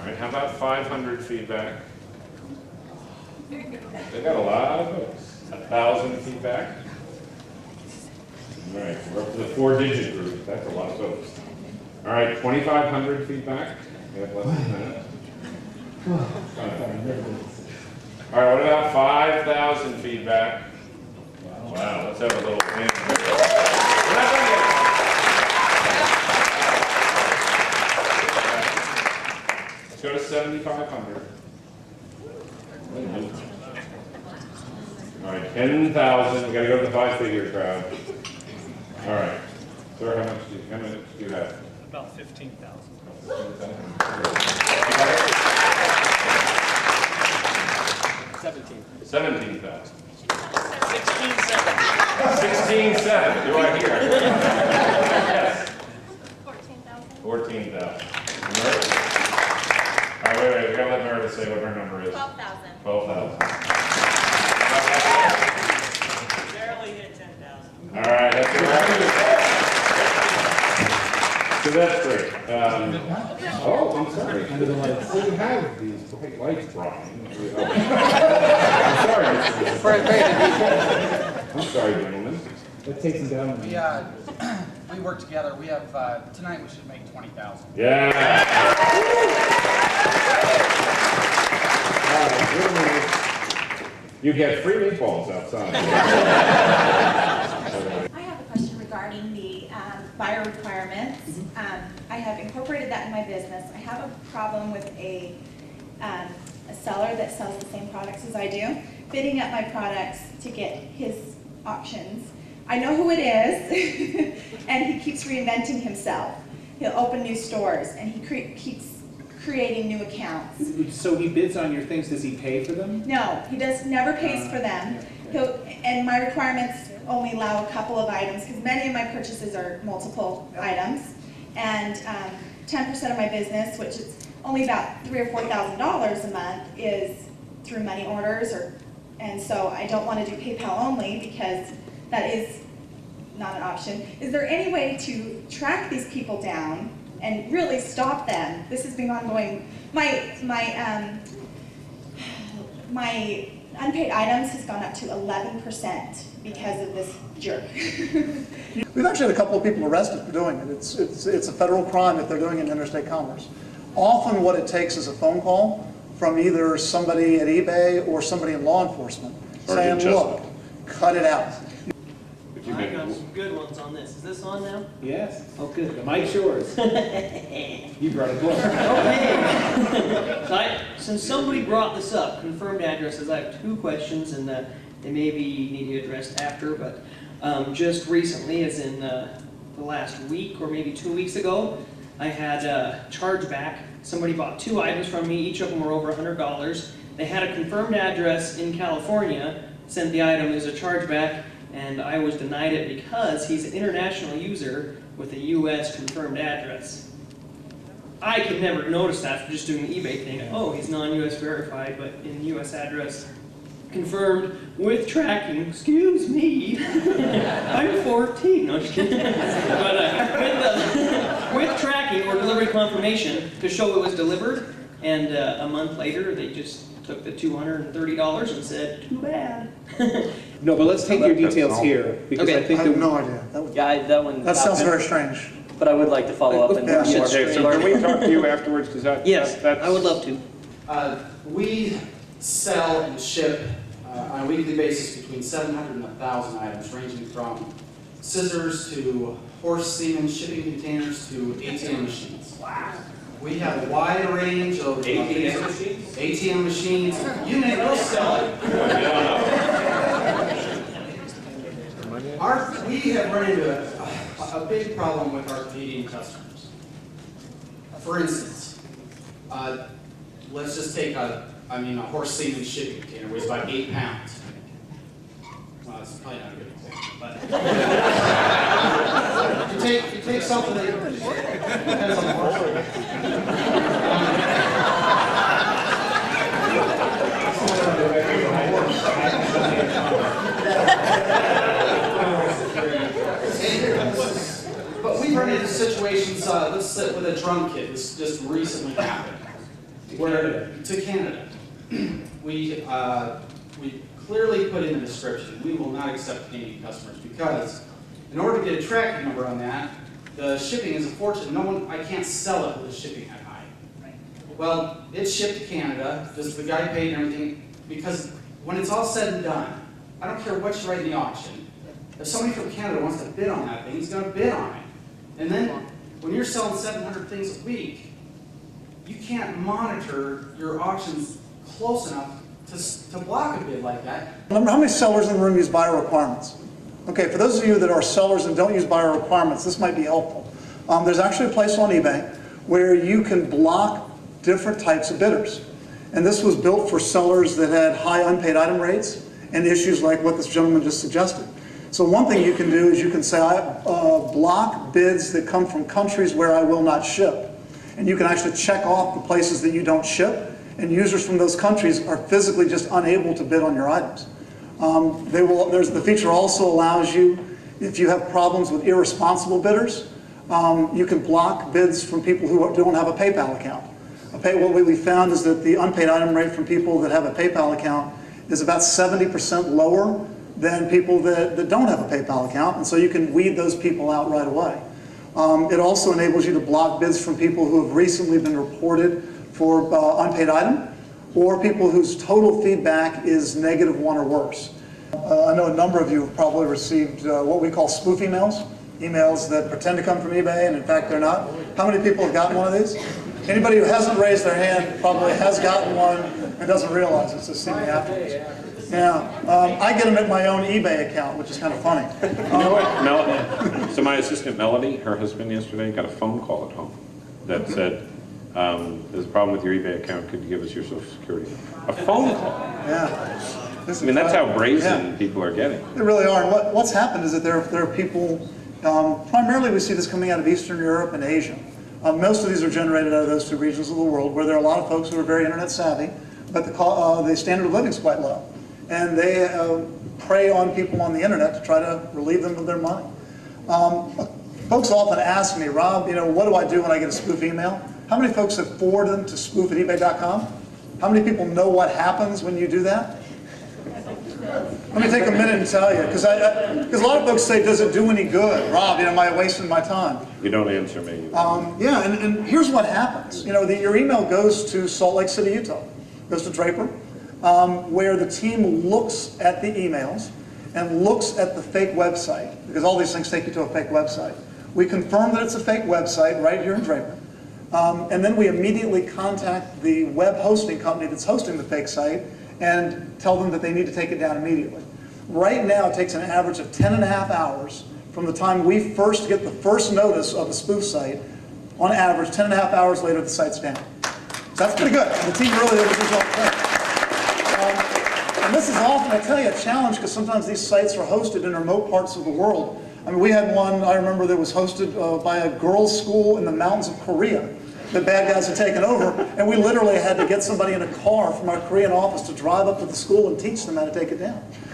right, how about 500 feedback? They got a lot of votes. 1,000 feedback. All right, we're up to the 4-digit group. That's a lot of votes. All right, 2,500 feedback. We have less than that. All right, what about 5,000 feedback? Wow, let's have a little hand. Let's go to 7,500. All right, 10,000. We got to go to the 5-figure crowd. All right, sir, how much do you have? About 15,000. 17,000. 16,700. 16,700. Do I hear? Yes. 14,000. 14,000. All right, wait. We gotta let Meredith say what her number is. 12,000. 12,000. Barely hit 10,000. All right, that's right. So that's great. Oh, I'm sorry. We have these bright lights, Brian. I'm sorry, gentlemen. That takes them down. We work together. We have tonight. We should make 20,000. Yeah. You get free meatballs outside. I have a question regarding the buyer requirements. I have incorporated that in my business. I have a problem with a seller that sells the same products as I do, bidding up my products to get his auctions. I know who it is, and he keeps reinventing himself. He'll open new stores, and he keeps creating new accounts. So he bids on your things, does he pay for them? No, he never pays for them. And my requirements only allow a couple of items, because many of my purchases are multiple items. And 10% of my business, which is only about $3,000 or $4,000 a month, is through money orders, and so I don't want to do PayPal only because that is not an option. Is there any way to track these people down and really stop them? This has been ongoing. My unpaid items has gone up to 11% because of this jerk. We've actually had a couple of people arrested for doing it. It's a federal crime if they're doing it in interstate commerce. Often what it takes is a phone call from either somebody at eBay or somebody in law enforcement saying, look, cut it out. I got some good ones on this. Is this on now? Yes. Oh, good. The mic's yours. You brought a book. Okay. Since somebody brought this up, confirmed addresses, I have 2 questions, and they maybe need to be addressed after, but just recently, as in the last week or maybe 2 weeks ago, I had a chargeback. Somebody bought 2 items from me. Each of them were over $100. They had a confirmed address in California, sent the item as a chargeback, and I was denied it because he's an international user with a U.S. confirmed address. I could never notice that from just doing the eBay thing. Oh, he's non-U.S. verified, but in U.S. address. Confirmed with tracking. Excuse me. I'm 14. No, just kidding. But with tracking or delivery confirmation to show it was delivered, and a month later they just took the $230 and said, too bad. No, but let's take your details here, because Okay. I think I have no idea. That Sounds very strange. But I would like to follow up and Yeah. more. Okay, so can we talk to you afterwards? Because Yes, that's... I would love to. We sell and ship on a weekly basis between 700 and 1,000 items, ranging from scissors to horse semen shipping containers to ATM machines. Wow. We have a wide range of ATM machines. You name it, we'll sell it. We have run into a big problem with our Canadian customers. For instance, let's just take a horse semen shipping container, weighs about 8 pounds. Well, that's probably not a good example, but you take something that depends on the horse. But we've run into situations, let's sit with a drum kit. This just recently happened. To Canada. We clearly put in the description, we will not accept Canadian customers because in order to get a tracking number on that, the shipping is a fortune. I can't sell it with the shipping that high. Well, it's shipped to Canada, the guy paid and everything, because when it's all said and done, I don't care what you write in the auction, if somebody from Canada wants to bid on that thing, he's going to bid on it. And then when you're selling 700 things a week, you can't monitor your auctions close enough to block a bid like that. How many sellers in the room use buyer requirements? Okay, for those of you that are sellers and don't use buyer requirements, this might be helpful. There's actually a place on eBay where you can block different types of bidders. And this was built for sellers that had high unpaid item rates and issues like what this gentleman just suggested. So one thing you can do is you can say, I block bids that come from countries where I will not ship. And you can actually check off the places that you don't ship, and users from those countries are physically just unable to bid on your items. The feature also allows you, if you have problems with irresponsible bidders, you can block bids from people who don't have a PayPal account. What we found is that the unpaid item rate from people that have a PayPal account is about 70% lower than people that don't have a PayPal account, and so you can weed those people out right away. It also enables you to block bids from people who have recently been reported for unpaid item, or people whose total feedback is -1 or worse. I know a number of you have probably received what we call spoof emails, emails that pretend to come from eBay and in fact they're not. How many people have gotten one of these? Anybody who hasn't raised their hand probably has gotten one and doesn't realize it's just seen me afterwards. Yeah, I get them at my own eBay account, which is kind of funny. You know what, so my assistant Melody, her husband yesterday got a phone call at home that said, there's a problem with your eBay account, could you give us your social security? A phone call. Yeah. I mean, that's how brazen people are getting. They really are. And what's happened is that there are people, primarily we see this coming out of Eastern Europe and Asia. Most of these are generated out of those two regions of the world where there are a lot of folks who are very internet savvy, but the standard of living is quite low. And they prey on people on the internet to try to relieve them of their money. Folks often ask me, Rob, what do I do when I get a spoof email? How many folks have forwarded them to spoof@ebay.com? How many people know what happens when you do that? Let me take a minute and tell you, because a lot of folks say, does it do any good? Rob, am I wasting my time? You don't answer me. Yeah, and here's what happens. Your email goes to Salt Lake City, Utah, goes to Draper, where the team looks at the emails and looks at the fake website, because all these things take you to a fake website. We confirm that it's a fake website right here in Draper. And then we immediately contact the web hosting company that's hosting the fake site and tell them that they need to take it down immediately. Right now, it takes an average of 10.5 hours from the time we first get the first notice of a spoof site. On average, 10.5 hours later, the site's down. So that's pretty good. And the team really does a good job. And this is often, I tell you, a challenge because sometimes these sites are hosted in remote parts of the world. I mean, we had one, I remember, that was hosted by a girls' school in the mountains of Korea. The bad guys had taken over, and we literally had to get somebody in a car from our Korean office to drive up to the school and teach them how to take it down.